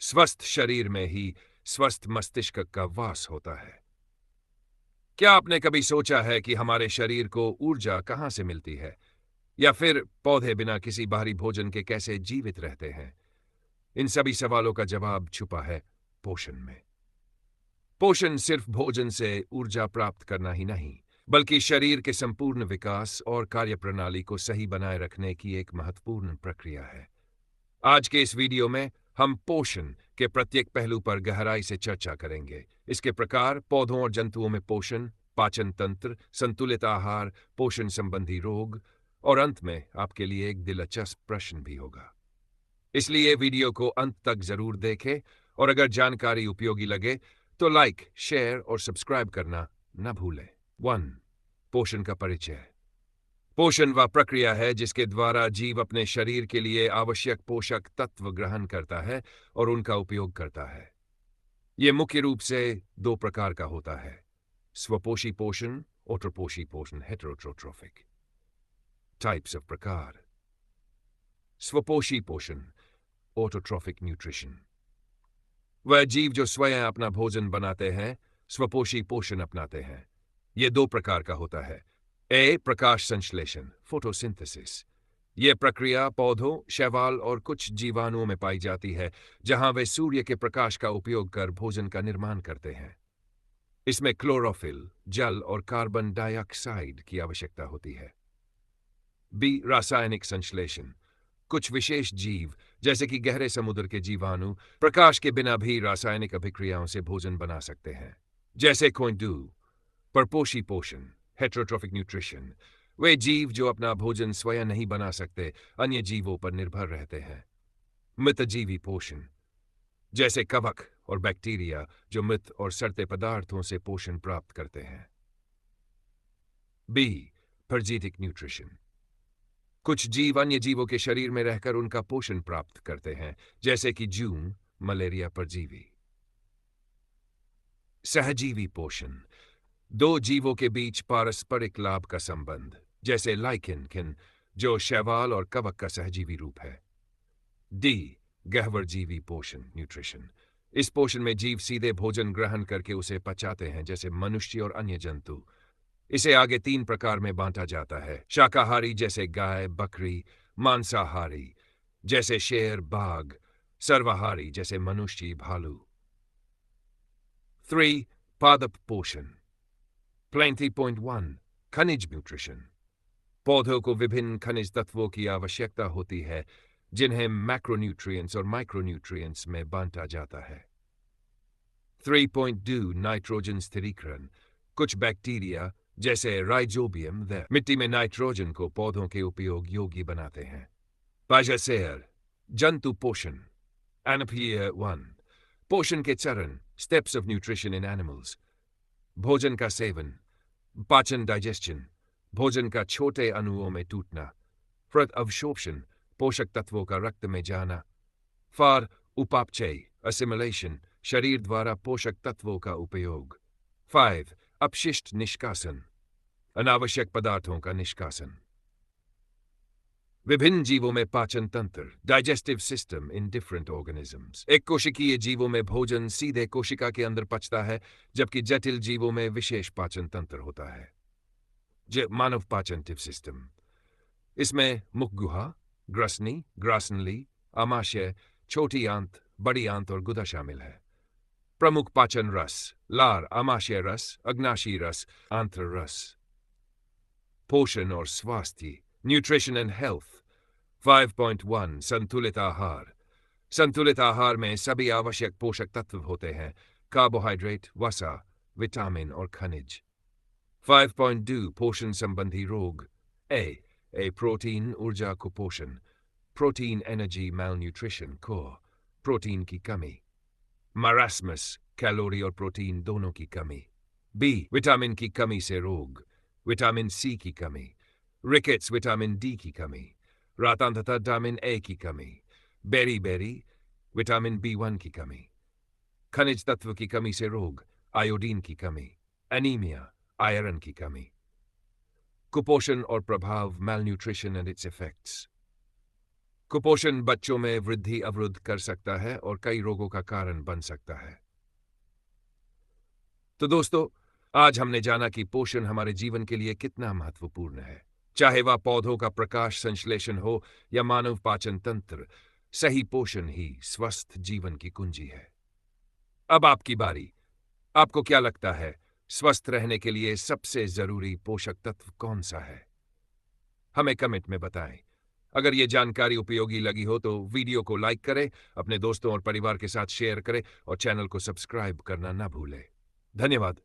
स्वस्थ शरीर में ही स्वस्थ मस्तिष्क का वास होता है। क्या आपने कभी सोचा है कि हमारे शरीर को ऊर्जा कहाँ से मिलती है, या फिर पौधे बिना किसी बाहरी भोजन के कैसे जीवित रहते हैं? इन सभी सवालों का जवाब छुपा है पोषण में। पोषण सिर्फ भोजन से ऊर्जा प्राप्त करना ही नहीं, बल्कि शरीर के संपूर्ण विकास और कार्यप्रणाली को सही बनाए रखने की एक महत्वपूर्ण प्रक्रिया है। आज के इस वीडियो में हम पोषण के प्रत्येक पहलू पर गहराई से चर्चा करेंगे। इसके प्रकार, पौधों और जंतुओं में पोषण, पाचन तंत्र, संतुलित आहार, पोषण संबंधी रोग, और अंत में आपके लिए एक दिलचस्प प्रश्न भी होगा। इसलिए वीडियो को अंत तक जरूर देखें, और अगर जानकारी उपयोगी लगे तो लाइक, शेयर और सब्सक्राइब करना न भूलें। 1. पोषण का परिचय। पोषण वह प्रक्रिया है जिसके द्वारा जीव अपने शरीर के लिए आवश्यक पोषक तत्व ग्रहण करता है और उनका उपयोग करता है। यह मुख्य रूप से दो प्रकार का होता है: स्वपोषी पोषण, ऑटोपोषी पोषण, हेटेरोट्रोफिक। टाइप्स ऑफ प्रकार: स्वपोषी पोषण, ऑटोट्रॉफिक न्यूट्रिशन। वह जीव जो स्वयं अपना भोजन बनाते हैं, स्वपोषी पोषण अपनाते हैं। यह दो प्रकार का होता है। ए. प्रकाश संश्लेषण, फोटोसिंथेसिस। यह प्रक्रिया पौधों, शैवाल और कुछ जीवाणुओं में पाई जाती है, जहां वे सूर्य के प्रकाश का उपयोग कर भोजन का निर्माण करते हैं। इसमें क्लोरोफिल, जल और कार्बन डाइऑक्साइड की आवश्यकता होती है। बी. रासायनिक संश्लेषण। कुछ विशेष जीव, जैसे कि गहरे समुद्र के जीवाणु, प्रकाश के बिना भी रासायनिक अभिक्रियाओं से भोजन बना सकते हैं, जैसे कोइंडू। परपोषी पोषण, हेटेरोट्रॉफिक न्यूट्रिशन। वे जीव जो अपना भोजन स्वयं नहीं बना सकते, अन्य जीवों पर निर्भर रहते हैं। मितजीवी पोषण, जैसे कवक और बैक्टीरिया, जो मृत और सड़ते पदार्थों से पोषण प्राप्त करते हैं। बी. परजीटिक न्यूट्रिशन। कुछ जीव अन्य जीवों के शरीर में रहकर उनका पोषण प्राप्त करते हैं, जैसे कि जूं, मलेरिया परजीवी। सहजीवी पोषण, दो जीवों के बीच पारस्परिक लाभ का संबंध, जैसे लाइकेन, जो शैवाल और कवक का सहजीवी रूप है। डी. गहवरजीवी पोषण, न्यूट्रिशन। इस पोषण में जीव सीधे भोजन ग्रहण करके उसे पचाते हैं, जैसे मनुष्य और अन्य जंतु। इसे आगे 3 प्रकार में बांटा जाता है: शाकाहारी जैसे गाय, बकरी; मांसाहारी जैसे शेर, बाघ; सर्वाहारी जैसे मनुष्य, भालू। 3. पादप पोषण, प्लेंटी पॉइंट 1, खनिज न्यूट्रिशन। पौधों को विभिन्न खनिज तत्वों की आवश्यकता होती है, जिन्हें मैक्रोन्यूट्रिएंट्स और माइक्रोन्यूट्रिएंट्स में बांटा जाता है। 3.2. नाइट्रोजन स्थिरीकरण। कुछ बैक्टीरिया, जैसे राइजोबियम, मिट्टी में नाइट्रोजन को पौधों के उपयोग योग्य बनाते हैं। पाजासेर, जंतु पोषण, एनापिया 1। पोषण के चरण, steps of nutrition in animals. भोजन का सेवन, पाचन, डाइजेशन, भोजन का छोटे अणुओं में टूटना। प्रत अवशोषण, पोषक तत्वों का रक्त में जाना। फार उपापचय, असिमुलेशन, शरीर द्वारा पोषक तत्वों का उपयोग। 5. अपशिष्ट निष्कासन, अनावश्यक पदार्थों का निष्कासन। विभिन्न जीवों में पाचन तंत्र, digestive system in different organisms. एक कोशिकीय जीवों में भोजन सीधे कोशिका के अंदर पचता है, जबकि जटिल जीवों में विशेष पाचन तंत्र होता है। मानव पाचन सिस्टम, इसमें मुखगुहा, ग्रसनी, ग्रासनली, आमाशय, छोटी आंत, बड़ी आंत और गुदा शामिल है। प्रमुख पाचन रस, लार, आमाशय रस, अग्नाशी रस, आंत्र रस। पोषण और स्वास्थ्य, न्यूट्रिशन एंड हेल्थ। 5.1. संतुलित आहार। संतुलित आहार में सभी आवश्यक पोषक तत्व होते हैं: कार्बोहाइड्रेट, वसा, विटामिन और खनिज। 5.2. पोषण संबंधी रोग। ए प्रोटीन ऊर्जा कुपोषण, प्रोटीन एनर्जी मैलन्यूट्रिशन को, प्रोटीन की कमी। मारास्मस, कैलोरी और प्रोटीन दोनों की कमी। बी. विटामिन की कमी से रोग, विटामिन सी की कमी, रिकेट्स, विटामिन डी की कमी, रातांधता, विटामिन ए की कमी, बेरी, विटामिन B1 की कमी। खनिज तत्व की कमी से रोग, आयोडीन की कमी, एनीमिया, आयरन की कमी। कुपोषण और प्रभाव, malnutrition and its effects। कुपोषण बच्चों में वृद्धि अवरुद्ध कर सकता है और कई रोगों का कारण बन सकता है। तो दोस्तों, आज हमने जाना कि पोषण हमारे जीवन के लिए कितना महत्वपूर्ण है। चाहे वह पौधों का प्रकाश संश्लेषण हो या मानव पाचन तंत्र, सही पोषण ही स्वस्थ जीवन की कुंजी है। अब आपकी बारी। आपको क्या लगता है, स्वस्थ रहने के लिए सबसे जरूरी पोषक तत्व कौन सा है? हमें कमेंट में बताएं। अगर ये जानकारी उपयोगी लगी हो तो वीडियो को लाइक करें, अपने दोस्तों और परिवार के साथ शेयर करें और चैनल को सब्सक्राइब करना ना भूलें। धन्यवाद।